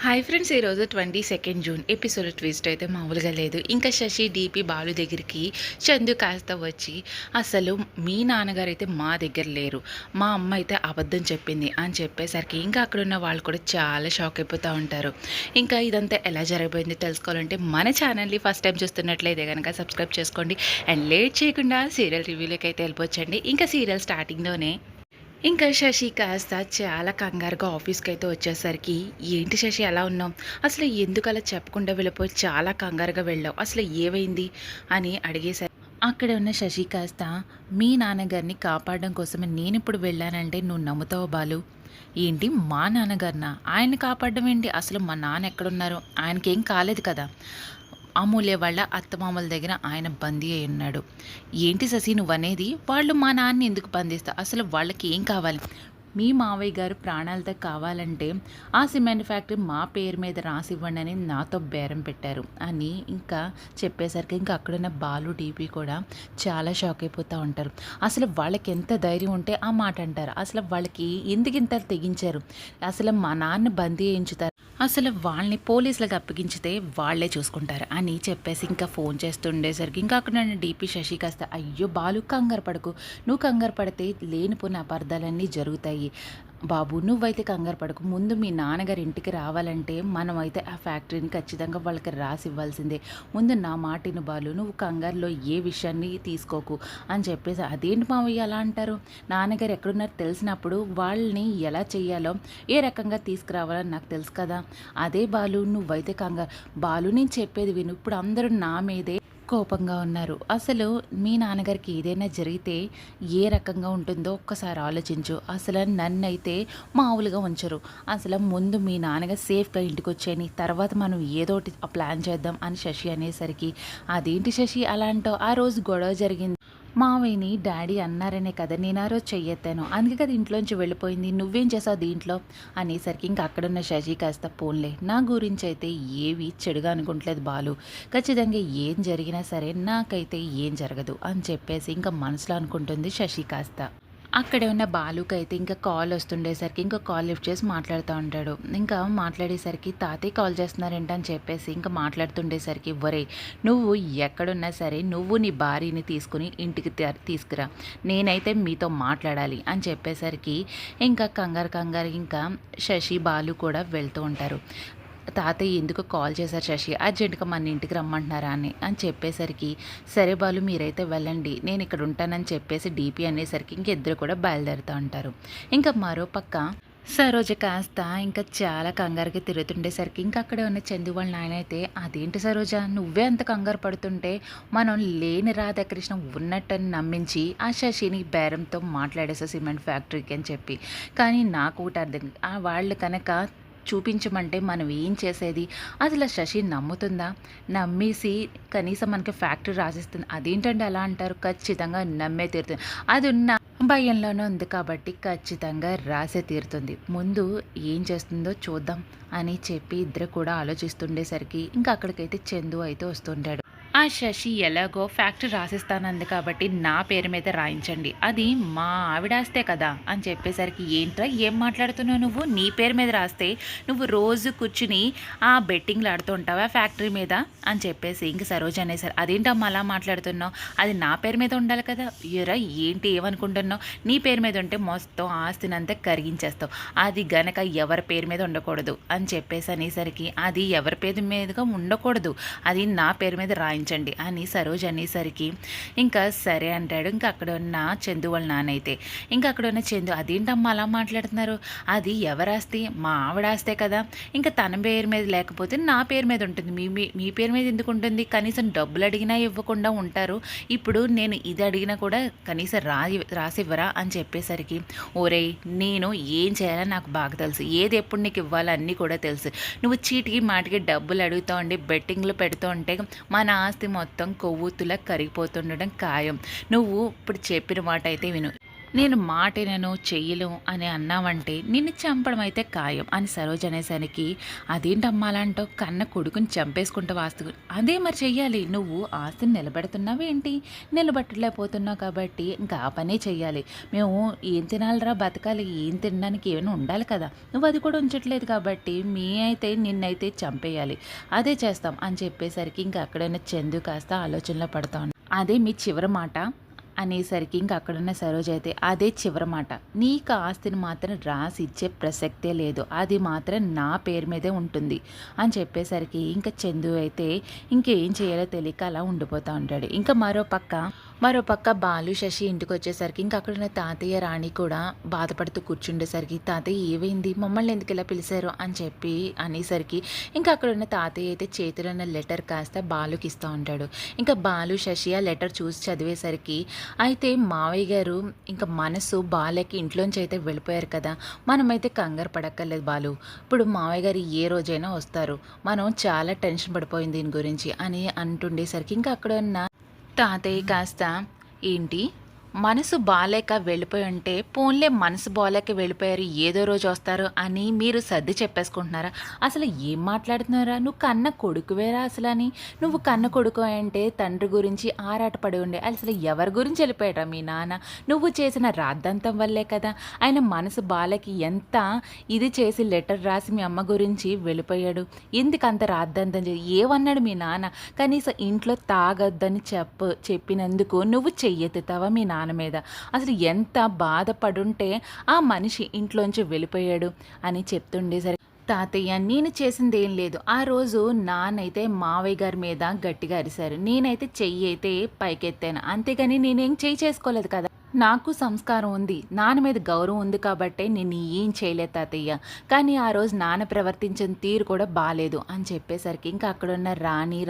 Hi friends, ఈరోజు 22 June episode twist అయితే మామూలుగా లేదు. ఇంకా శశి డీపీ బాలు దగ్గరికి చందు కాస్త వచ్చి, అసలు మీ నాన్నగారు అయితే మా దగ్గర లేరు, మా అమ్మ అయితే అబద్ధం చెప్పింది అని చెప్పేసరికి ఇంకా అక్కడున్న వాళ్ళు కూడా చాలా షాక్ అయిపోతూ ఉంటారు. ఇంకా ఇదంతా ఎలా జరిగిపోయింది తెలుసుకోవాలంటే మన ఛానల్ని ఫస్ట్ టైం చూస్తున్నట్లయితే కనుక సబ్స్క్రైబ్ చేసుకోండి. అండ్ లేట్ చేయకుండా సీరియల్ రివ్యూలోకి అయితే వెళ్ళిపోవచ్చండి. ఇంకా సీరియల్ స్టార్టింగ్లోనే ఇంకా శశి కాస్త చాలా కంగారుగా ఆఫీస్కి అయితే వచ్చేసరికి, ఏంటి శశి అలా ఉన్నావు, అసలు ఎందుకు అలా చెప్పకుండా వెళ్ళిపోయి చాలా కంగారుగా వెళ్ళావు, అసలు ఏమైంది అని అడిగేసరికి అక్కడ ఉన్న శశి కాస్త, మీ నాన్నగారిని కాపాడడం కోసమే నేను ఇప్పుడు వెళ్ళానంటే నువ్వు నమ్ముతావు బాలు. ఏంటి మా నాన్నగారినా, ఆయన్ని కాపాడడం ఏంటి, అసలు మా నాన్న ఎక్కడున్నారు, ఆయనకేం కాలేదు కదా, అమూల్య వాళ్ళ అత్తమామల దగ్గర ఆయన బందీ అయి ఉన్నాడు. ఏంటి శశి నువ్వనేది, వాళ్ళు మా నాన్నని ఎందుకు బంధిస్తా, అసలు వాళ్ళకి ఏం కావాలి, మీ మావయ్య గారు ప్రాణాలతో కావాలంటే ఆ సిమెంట్ ఫ్యాక్టరీ మా పేరు మీద రాసివ్వండి అని నాతో బేరం పెట్టారు అని ఇంకా చెప్పేసరికి ఇంకా అక్కడున్న బాలు డీపీ కూడా చాలా షాక్ అయిపోతూ ఉంటారు. అసలు వాళ్ళకి ఎంత ధైర్యం ఉంటే ఆ మాట అంటారు, అసలు వాళ్ళకి ఎందుకు ఇంత తెగించారు, అసలు మా నాన్న బందీ చేయించుతారు, అసలు వాళ్ళని పోలీసులకు అప్పగించితే వాళ్ళే చూసుకుంటారు అని చెప్పేసి ఇంకా ఫోన్ చేస్తుండేసరికి ఇంకా అక్కడ నన్ను డీపీ శశి కాస్త, అయ్యో బాలు కంగారు పడకు, నువ్వు కంగారు పడితే లేనిపోయిన అపార్థాలన్నీ జరుగుతాయి బాబు, నువ్వైతే కంగారు పడకు, ముందు మీ నాన్నగారి ఇంటికి రావాలంటే మనమైతే ఆ ఫ్యాక్టరీని ఖచ్చితంగా వాళ్ళకి రాసి ఇవ్వాల్సిందే, ముందు నా మాటిను బాలు, నువ్వు కంగారులో ఏ విషయాన్ని తీసుకోకు అని చెప్పేసి, అదేంటి మావయ్య అలా అంటారు, నాన్నగారు ఎక్కడున్నారో తెలిసినప్పుడు వాళ్ళని ఎలా చెయ్యాలో ఏ రకంగా తీసుకురావాలో నాకు తెలుసు కదా, అదే బాలు నువ్వైతే కంగారు, బాలు నేను చెప్పేది విను, ఇప్పుడు అందరూ నా మీదే కోపంగా ఉన్నారు, అసలు మీ నాన్నగారికి ఏదైనా జరిగితే ఏ రకంగా ఉంటుందో ఒక్కసారి ఆలోచించు, అసలు నన్నైతే మామూలుగా ఉంచరు, అసలు ముందు మీ నాన్నగారు సేఫ్గా ఇంటికి వచ్చేయని తర్వాత మనం ఏదో ఒకటి ప్లాన్ చేద్దాం అని శశి అనేసరికి, అదేంటి శశి అలా అంటావు, ఆ రోజు గొడవ జరిగింది మావయ్యని డాడీ అన్నారనే కదా నేను ఆ రోజు చెయ్యెత్తాను, అందుకే కదా ఇంట్లోంచి వెళ్ళిపోయింది, నువ్వేం చేసావు దీంట్లో అనేసరికి ఇంకా అక్కడున్న శశి కాస్త, పోన్లే నా గురించి అయితే ఏవి చెడుగా అనుకుంటలేదు బాలు, ఖచ్చితంగా ఏం జరిగినా సరే నాకైతే ఏం జరగదు అని చెప్పేసి ఇంకా మనసులో అనుకుంటుంది శశి కాస్త. అక్కడే ఉన్న బాలుకి అయితే ఇంకా కాల్ వస్తుండేసరికి ఇంకా కాల్ లిఫ్ట్ చేసి మాట్లాడుతూ ఉంటాడు. ఇంకా మాట్లాడేసరికి తాతయ్య కాల్ చేస్తున్నారేంటి అని చెప్పేసి ఇంకా మాట్లాడుతుండేసరికి, ఒరే నువ్వు ఎక్కడున్నా సరే నువ్వు నీ భార్యని తీసుకుని ఇంటికి తీసుకురా, నేనైతే మీతో మాట్లాడాలి అని చెప్పేసరికి ఇంకా కంగారు ఇంకా శశి బాలు కూడా వెళ్తూ ఉంటారు. తాతయ్య ఎందుకు కాల్ చేశారు శశి, అర్జెంటుగా మన ఇంటికి రమ్మంటున్నారా అని చెప్పేసరికి, సరే బాలు మీరైతే వెళ్ళండి నేను ఇక్కడ ఉంటానని చెప్పేసి డీపీ అనేసరికి ఇంకిద్దరు కూడా బయలుదేరుతూ ఉంటారు. ఇంకా మరో పక్క సరోజ కాస్త ఇంకా చాలా కంగారుగా తిరుగుతుండేసరికి ఇంకా అక్కడే ఉన్న చందు వాళ్ళ నాయన అయితే, అదేంటి సరోజ నువ్వే అంత కంగారు పడుతుంటే మనం లేని రాధాకృష్ణ ఉన్నట్టని నమ్మించి ఆ శశిని బేరంతో మాట్లాడేసా సిమెంట్ ఫ్యాక్టరీకి అని చెప్పి, కానీ నాకు ఒకటి అర్థం, ఆ వాళ్ళు కనుక చూపించమంటే మనం ఏం చేసేది, అసలు శశి నమ్ముతుందా, నమ్మేసి కనీసం మనకి ఫ్యాక్టరీ రాసిస్తుంది, అదేంటంటే అలా అంటారు, ఖచ్చితంగా నమ్మే తీరుతుంది, అది ఉన్న భయంలోనే ఉంది కాబట్టి ఖచ్చితంగా రాసే తీరుతుంది, ముందు ఏం చేస్తుందో చూద్దాం అని చెప్పి ఇద్దరు కూడా ఆలోచిస్తుండేసరికి ఇంకా అక్కడికైతే చందు అయితే వస్తుంటాడు. ఆ శశి ఎలాగో ఫ్యాక్టరీ రాసిస్తానంది కాబట్టి నా పేరు మీద రాయించండి, అది మా ఆవిడాస్తే కదా అని చెప్పేసరికి, ఏంట్రా ఏం మాట్లాడుతున్నావు నువ్వు, నీ పేరు మీద రాస్తే నువ్వు రోజు కూర్చుని ఆ బెట్టింగ్లు ఆడుతూ ఉంటావా ఫ్యాక్టరీ మీద అని చెప్పేసి ఇంక సరోజ అనేసారు, అదేంటమ్మా అలా మాట్లాడుతున్నావు, అది నా పేరు మీద ఉండాలి కదా, ఎరా ఏంటి ఏమనుకుంటున్నావు, నీ పేరు మీద ఉంటే మొత్తం ఆస్తిని అంతా కరిగించేస్తావు, అది గనక ఎవరి పేరు మీద ఉండకూడదు అని చెప్పేసి అనేసరికి, అది ఎవరి పేరు మీదుగా ఉండకూడదు, అది నా పేరు మీద రాయించండి అని సరోజ్ అనేసరికి ఇంకా సరే అంటాడు. ఇంకా అక్కడ ఉన్న చందు వాళ్ళ నాన్నైతే ఇంకా అక్కడ ఉన్న చందు, అదేంటమ్మా అలా మాట్లాడుతున్నారు, అది ఎవరాస్తి మా ఆవిడాస్తే కదా, ఇంకా తన పేరు మీద లేకపోతే నా పేరు మీద ఉంటుంది, మీ పేరు మీద ఎందుకు ఉంటుంది, కనీసం డబ్బులు అడిగినా ఇవ్వకుండా ఉంటారు, ఇప్పుడు నేను ఇది అడిగినా కూడా కనీసం రాసివ్వరా అని చెప్పేసరికి, ఓరే నేను ఏం చేయాలో నాకు బాగా తెలుసు, ఏది ఎప్పుడు నీకు ఇవ్వాలో అన్నీ కూడా తెలుసు, నువ్వు చీటికి మాటికి డబ్బులు అడుగుతూ ఉండి బెట్టింగ్లు పెడుతూ ఉంటే మన ఆస్తి మొత్తం కొవ్వొత్తులా కరిగిపోతుండడం ఖాయం, నువ్వు ఇప్పుడు చెప్పిన మాట అయితే విను, నేను మాటినను, చెయ్యను అని అన్నావంటే నిన్ను చంపడం అయితే ఖాయం అని సరోజ అనేసరికి, అదేంటమ్మా అలా అంటావు? కన్న కొడుకుని చంపేసుకుంటావు ఆస్తి అదే మరి చెయ్యాలి. నువ్వు ఆస్తిని నిలబెడుతున్నావేంటి? నిలబెట్టలేకపోతున్నావు కాబట్టి ఇంకా ఆ పనే చెయ్యాలి. మేము ఏం తినాలిరా బతకాలి, ఏం తినడానికి ఏమైనా ఉండాలి కదా! నువ్వు అది కూడా ఉంచట్లేదు కాబట్టి అయితే నిన్నైతే చంపేయాలి. అదే చేస్తాం అని చెప్పేసరికి ఇంక అక్కడైనా చందు కాస్త ఆలోచనలో పడతా ఉన్నాడు. అదే మీ చివరి మాట అనేసరికి ఇంక అక్కడున్న సరోజ అయితే అదే చివరి మాట. నీకు ఆస్తిని మాత్రం రాసి ఇచ్చే ప్రసక్తే లేదు. అది మాత్రం నా పేరు మీదే ఉంటుంది అని చెప్పేసరికి ఇంక చందు అయితే ఇంకేం చేయాలో తెలియక అలా ఉండిపోతూ ఉంటాడు. ఇంకా మరోపక్క బాలు, శశి ఇంటికొచ్చేసరికి ఇంక అక్కడున్న తాతయ్య, రాణి కూడా బాధపడుతూ కూర్చుండేసరికి, తాతయ్య ఏమైంది? మమ్మల్ని ఎందుకు ఇలా పిలిచారు? అని చెప్పి అనేసరికి ఇంకా అక్కడున్న తాతయ్య అయితే చేతిలో ఉన్న లెటర్ కాస్త బాలుకి ఇస్తూ ఉంటాడు. ఇంకా బాలు, శశి ఆ లెటర్ చూసి చదివేసరికి, అయితే మావయ్య గారు ఇంకా మనసు బాలకి ఇంట్లోంచి అయితే వెళ్ళిపోయారు కదా, మనమైతే కంగారు పడక్కర్లేదు బాలు. ఇప్పుడు మావయ్య గారు ఏ రోజైనా వస్తారు. మనం చాలా టెన్షన్ పడిపోయింది దీని గురించి అని అంటుండేసరికి ఇంకా అక్కడ ఉన్న తాతయ్య కాస్త, ఏంటి మనసు బాలేక వెళ్ళిపోయి ఉంటే పోన్లే, మనసు బాలేక వెళ్ళిపోయారు, ఏదో రోజు వస్తారు అని మీరు సర్ది చెప్పేసుకుంటున్నారా? అసలు ఏం మాట్లాడుతున్నారా? నువ్వు కన్న కొడుకువేరా అసలు అని. నువ్వు కన్న కొడుకు అంటే తండ్రి గురించి ఆరాటపడి ఉండే, అసలు ఎవరి గురించి వెళ్ళిపోయాడా మీ నాన్న? నువ్వు చేసిన రాద్ధాంతం వల్లే కదా ఆయన మనసు బాలకి ఎంత ఇది చేసి లెటర్ రాసి మీ అమ్మ గురించి వెళ్ళిపోయాడు. ఎందుకు అంత రాద్ధాంతం ఏమన్నాడు మీ నాన్న? కనీసం ఇంట్లో తాగొద్దని చెప్పినందుకు నువ్వు చెయ్యెత్తుతావా మీ నాన్న మీద? అసలు ఎంత బాధపడుంటే ఆ మనిషి ఇంట్లోంచి వెళ్ళిపోయాడు అని చెప్తుండేసరికి, తాతయ్య నేను చేసింది ఏం లేదు. ఆ రోజు నాన్నైతే మావయ్య గారి మీద గట్టిగా అరిశారు, నేనైతే చెయ్యి అయితే పైకెత్తాను, అంతేగాని నేనేం చెయ్యి చేసుకోలేదు కదా. నాకు సంస్కారం ఉంది, నాన్న మీద గౌరవం ఉంది కాబట్టే నేను ఏం చేయలేదు తాతయ్య. కానీ ఆ రోజు నాన్న ప్రవర్తించిన తీరు కూడా బాలేదు అని చెప్పేసరికి ఇంకా అక్కడున్న రాణి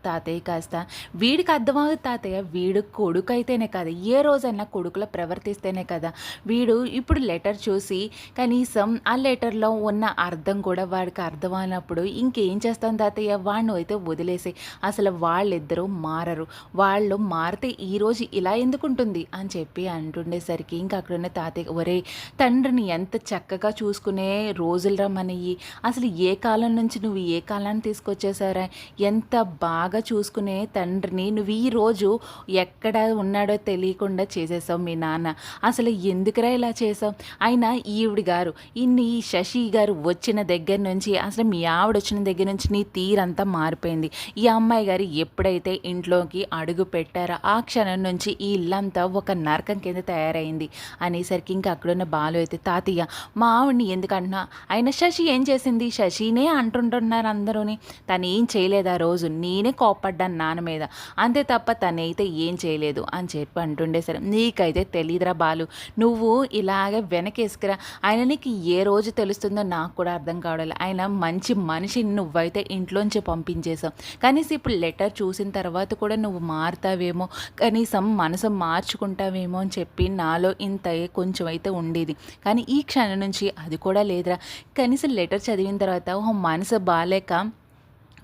తాతయ్య కాస్త, వీడికి అర్థమవుతుంది తాతయ్య, వీడు కొడుకు అయితేనే కదా, ఏ రోజైనా కొడుకులో ప్రవర్తిస్తేనే కదా. వీడు ఇప్పుడు లెటర్ చూసి కనీసం ఆ లెటర్లో ఉన్న అర్థం కూడా వాడికి అర్థమైనప్పుడు ఇంకేం చేస్తాం తాతయ్య, వాడిని అయితే వదిలేసి. అసలు వాళ్ళిద్దరూ మారరు, వాళ్ళు మారితే ఈరోజు ఇలా ఎందుకుంటుంది అని చెప్పి అంటుండేసరికి ఇంకా అక్కడున్న తాతయ్య, ఒరే తండ్రిని ఎంత చక్కగా చూసుకునే రోజులు రమ్మనియ్యి, అసలు ఏ కాలం నుంచి నువ్వు ఏ కాలాన్ని తీసుకొచ్చేసారా, ఎంత బాగా చూసుకునే తండ్రిని నువ్వు ఈరోజు ఎక్కడ ఉన్నాడో తెలియకుండా చేసేసావు మీ నాన్న. అసలు ఎందుకురా ఇలా చేసావు? అయినా ఈవిడి గారు ఈ శశి గారు వచ్చిన దగ్గర నుంచి, అసలు మీ ఆవిడ వచ్చిన దగ్గర నుంచి నీ తీరంతా మారిపోయింది. ఈ అమ్మాయి గారు ఎప్పుడైతే ఇంట్లోకి అడుగు పెట్టారో ఆ క్షణం నుంచి ఈ ఇల్లంతా ఒక నరకం కింద తయారైంది అనేసరికి ఇంకా అక్కడున్న బాలు అయితే, తాతయ్య మా ఆవిడ్ని ఎందుకంటున్నా? అయినా శశి ఏం చేసింది? శశినే అంటుంటున్నారు అందరూని, తను ఏం చేయలేదు. ఆ రోజు నేనే కోప్పడ్డాను నాన్న మీద, అంతే తప్ప తనైతే ఏం చేయలేదు అని చెప్పి అంటుండే. సరే నీకైతే తెలీదురా బాలు, నువ్వు ఇలాగే వెనకేసుకురా. ఆయన నీకు ఏ రోజు తెలుస్తుందో నాకు కూడా అర్థం కావడాలి. ఆయన మంచి మనిషిని నువ్వైతే ఇంట్లోంచి పంపించేసావు. కనీసం ఇప్పుడు లెటర్ చూసిన తర్వాత కూడా నువ్వు మారుతావేమో, కనీసం మనసు మార్చుకుంటావేమో అని చెప్పి నాలో ఇంత కొంచెం అయితే ఉండేది. కానీ ఈ క్షణం నుంచి అది కూడా లేదురా. కనీసం లెటర్ చదివిన తర్వాత మనసు బాలేక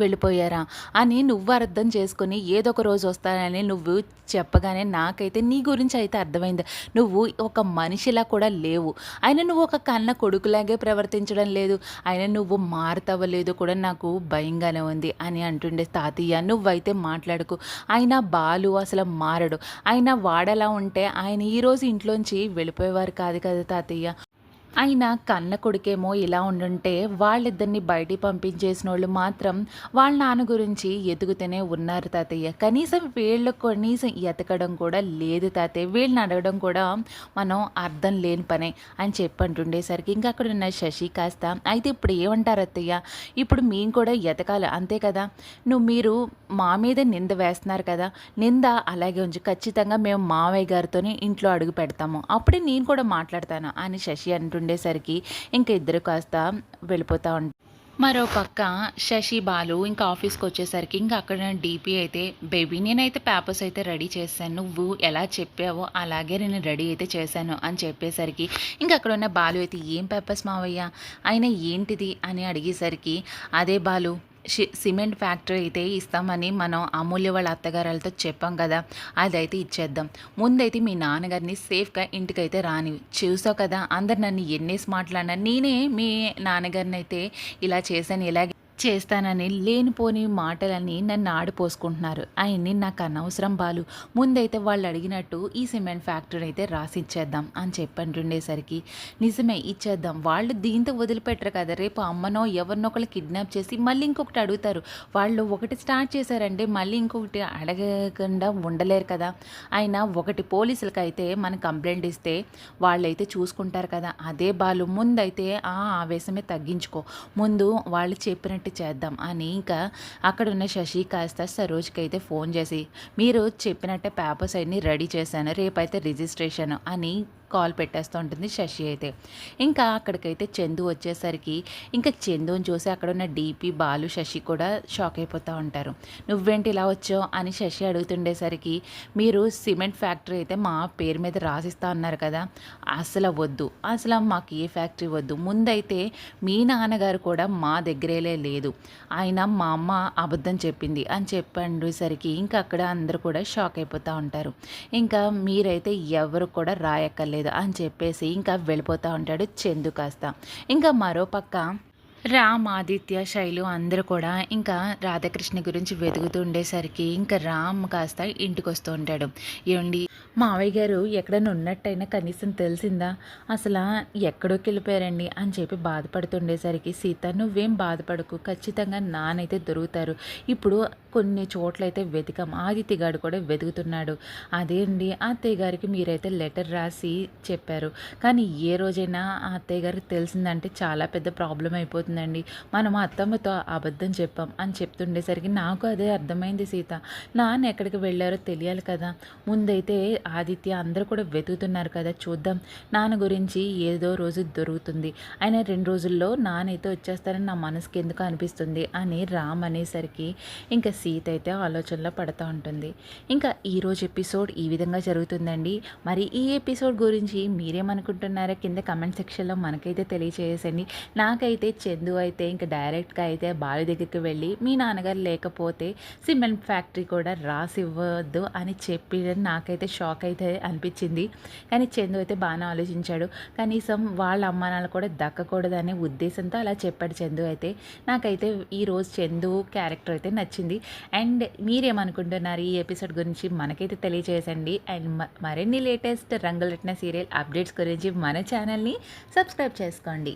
వెళ్ళిపోయారా అని నువ్వు అర్థం చేసుకొని ఏదో ఒక రోజు వస్తానని నువ్వు చెప్పగానే నాకైతే నీ గురించి అయితే అర్థమైంది. నువ్వు ఒక మనిషిలా కూడా లేవు. అయినా నువ్వు ఒక కన్న కొడుకులాగే ప్రవర్తించడం లేదు. అయినా నువ్వు మారుతావో కూడా నాకు భయంగానే ఉంది అని అంటుండే. తాతయ్య నువ్వైతే మాట్లాడుకు, అయినా బాలు అసలు మారడు. అయినా వాడలా ఉంటే ఆయన ఈరోజు ఇంట్లోంచి వెళ్ళిపోయేవారు కాదు కదా తాతయ్య. అయినా కన్న కొడుకేమో ఇలా ఉండుంటే వాళ్ళిద్దరిని బయటికి పంపించేసిన వాళ్ళు మాత్రం వాళ్ళ నాన్న గురించి ఎతుకుతూనే ఉన్నారు తాతయ్య. కనీసం వీళ్ళు కనీసం ఎతకడం కూడా లేదు తాతయ్య. వీళ్ళని అడగడం కూడా మనం అర్థం లేని పనే అని చెప్పి అంటుండేసరికి ఇంకా అక్కడ ఉన్న శశి కాస్త, అయితే ఇప్పుడు ఏమంటారు అత్తయ్య, ఇప్పుడు మేము కూడా ఎతకాలి అంతే కదా, మీరు మా మీద నింద వేస్తున్నారు కదా, నింద అలాగే ఉంచి ఖచ్చితంగా మేము మావయ్య గారితోనే ఇంట్లో అడుగు పెడతాము, అప్పుడే నేను కూడా మాట్లాడతాను అని శశి ఉండేసరికి ఇంకా ఇద్దరు కాస్త వెళ్ళిపోతూ ఉంటారు. మరోపక్క శశి, బాలు ఇంకా ఆఫీస్కి వచ్చేసరికి ఇంకా అక్కడ డీపీ అయితే, బేబీ నేనైతే పేపర్స్ అయితే రెడీ చేశాను, నువ్వు ఎలా చెప్పావో అలాగే నేను రెడీ అయితే చేశాను అని చెప్పేసరికి ఇంకా అక్కడ ఉన్న బాలు అయితే, ఏం పేపర్స్ మావయ్య, అయినా ఏంటిది అని అడిగేసరికి, అదే బాలు సిమెంట్ ఫ్యాక్టరీ అయితే ఇస్తామని మనం అమూల్య వాళ్ళ అత్తగారులతో చెప్పాం కదా! అదైతే ఇచ్చేద్దాం. ముందైతే మీ నాన్నగారిని సేఫ్‌గా ఇంటికైతే రానివ్వు. చూసావు కదా! అందరు నన్ను ఎన్నేసి మాట్లాడినా నేనే మీ నాన్నగారినైతే ఇలా చేశాను, ఇలాగే చేస్తానని లేనిపోని మాటలని నన్ను ఆడిపోసుకుంటున్నారు. అయన్నీ నాకు అనవసరం బాలు. ముందైతే వాళ్ళు అడిగినట్టు ఈ సిమెంట్ ఫ్యాక్టరీ అయితే రాసిచ్చేద్దాం అని చెప్పంటుండేసరికి, నిజమే ఇచ్చేద్దాం. వాళ్ళు దీంతో వదిలిపెట్టరు కదా! రేపు అమ్మనో ఎవరినో ఒకళ్ళు కిడ్నాప్ చేసి మళ్ళీ ఇంకొకటి అడుగుతారు. వాళ్ళు ఒకటి స్టార్ట్ చేశారంటే మళ్ళీ ఇంకొకటి అడగకుండా ఉండలేరు కదా! అయినా ఒకటి పోలీసులకైతే మనం కంప్లెయింట్ ఇస్తే వాళ్ళైతే చూసుకుంటారు కదా! అదే బాలు ముందైతే ఆ ఆవేశమే తగ్గించుకో. ముందు వాళ్ళు చెప్పినట్టు చేద్దాం అని ఇంకా అక్కడున్న శశి కాస్త సరోజ్‌కైతే ఫోన్ చేసి, మీరు చెప్పినట్టే పేపర్స్ అన్నీ రెడీ చేశాను. రేపైతే రిజిస్ట్రేషన్ అని కాల్ పెట్టేస్తూ ఉంటుంది శశి అయితే. ఇంకా అక్కడికైతే చందు వచ్చేసరికి ఇంకా చందుని చూసి అక్కడున్న డీపీ, బాలు, శశి కూడా షాక్ అయిపోతూ ఉంటారు. నువ్వేంటి ఇలా వచ్చావు అని శశి అడుగుతుండేసరికి, మీరు సిమెంట్ ఫ్యాక్టరీ అయితే మా పేరు మీద రాసిస్తా అన్నారు కదా! అసలు వద్దు. అసలు మాకు ఏ ఫ్యాక్టరీ వద్దు. ముందైతే మీ నాన్నగారు కూడా మా దగ్గరేలే లేదు. ఆయన మా అమ్మ అబద్ధం చెప్పింది అని చెప్పండేసరికి ఇంకా అక్కడ అందరూ కూడా షాక్ అయిపోతూ ఉంటారు. ఇంకా మీరైతే ఎవరు కూడా రాయక్కర్లేదు అని చెప్పేసి ఇంకా వెళ్ళిపోతూ ఉంటాడు చందు కాస్త. ఇంకా మరోపక్క రామ్, ఆదిత్య, శైలు అందరూ కూడా ఇంకా రాధాకృష్ణ గురించి వెతుకుతూ ఉండేసరికి ఇంకా రామ్ కాస్త ఇంటికొస్తూ ఉంటాడు. ఏవండీ మావయ్య గారు ఎక్కడైనా ఉన్నట్టయినా కనీసం తెలిసిందా? అసలా ఎక్కడోకి వెళ్ళిపోయారండి అని చెప్పి బాధపడుతుండేసరికి, సీత నువ్వేం బాధపడకు, ఖచ్చితంగా నానైతే దొరుకుతారు. ఇప్పుడు కొన్ని చోట్లయితే వెతికాం. ఆదిత్య గారు కూడా వెతుకుతున్నాడు. అదే అండి అత్తయ్య గారికి మీరైతే లెటర్ రాసి చెప్పారు. కానీ ఏ రోజైనా ఆ అత్తయ్య గారికి తెలిసిందంటే చాలా పెద్ద ప్రాబ్లం అయిపోతుందండి. మనం అత్తమ్మతో అబద్ధం చెప్పాం అని చెప్తుండేసరికి నాకు అదే అర్థమైంది సీత. నాన్న ఎక్కడికి వెళ్ళారో తెలియాలి కదా! ముందైతే ఆదిత్య అందరూ కూడా వెతుకుతున్నారు కదా! చూద్దాం. నాన్న గురించి ఏదో రోజు దొరుకుతుంది. అయినా 2 రోజుల్లో నాన్నైతే వచ్చేస్తారని నా మనసుకి ఎందుకో అనిపిస్తుంది అని రామ్ అనేసరికి ఇంకా సీత అయితే ఆలోచనలో పడతా ఉంటుంది. ఇంకా ఈరోజు ఎపిసోడ్ ఈ విధంగా జరుగుతుందండి. మరి ఈ ఎపిసోడ్ గురించి మీరేమనుకుంటున్నారో కింద కమెంట్ సెక్షన్‌లో మనకైతే తెలియచేసేయండి. నాకైతే చందు అయితే ఇంకా డైరెక్ట్‌గా అయితే బాలు దగ్గరికి వెళ్ళి మీ నాన్నగారు లేకపోతే సిమెంట్ ఫ్యాక్టరీ కూడా రాసివ్వద్దు అని చెప్పి నాకైతే షాక్ అయితే అనిపించింది. కానీ చందు అయితే బాగానే ఆలోచించాడు. కనీసం వాళ్ళ అమ్మానాన్నలు కూడా దక్కకూడదనే ఉద్దేశంతో అలా చెప్పాడు చందు అయితే. నాకైతే ఈరోజు చందు క్యారెక్టర్ అయితే నచ్చింది. అండ్ మీరేమనుకుంటున్నారు ఈ ఎపిసోడ్ గురించి మనకైతే తెలియజేసండి. అండ్ మరిన్ని లేటెస్ట్ రంగులెట్టిన సీరియల్ అప్డేట్స్ గురించి మన ఛానల్ని సబ్స్క్రైబ్ చేసుకోండి.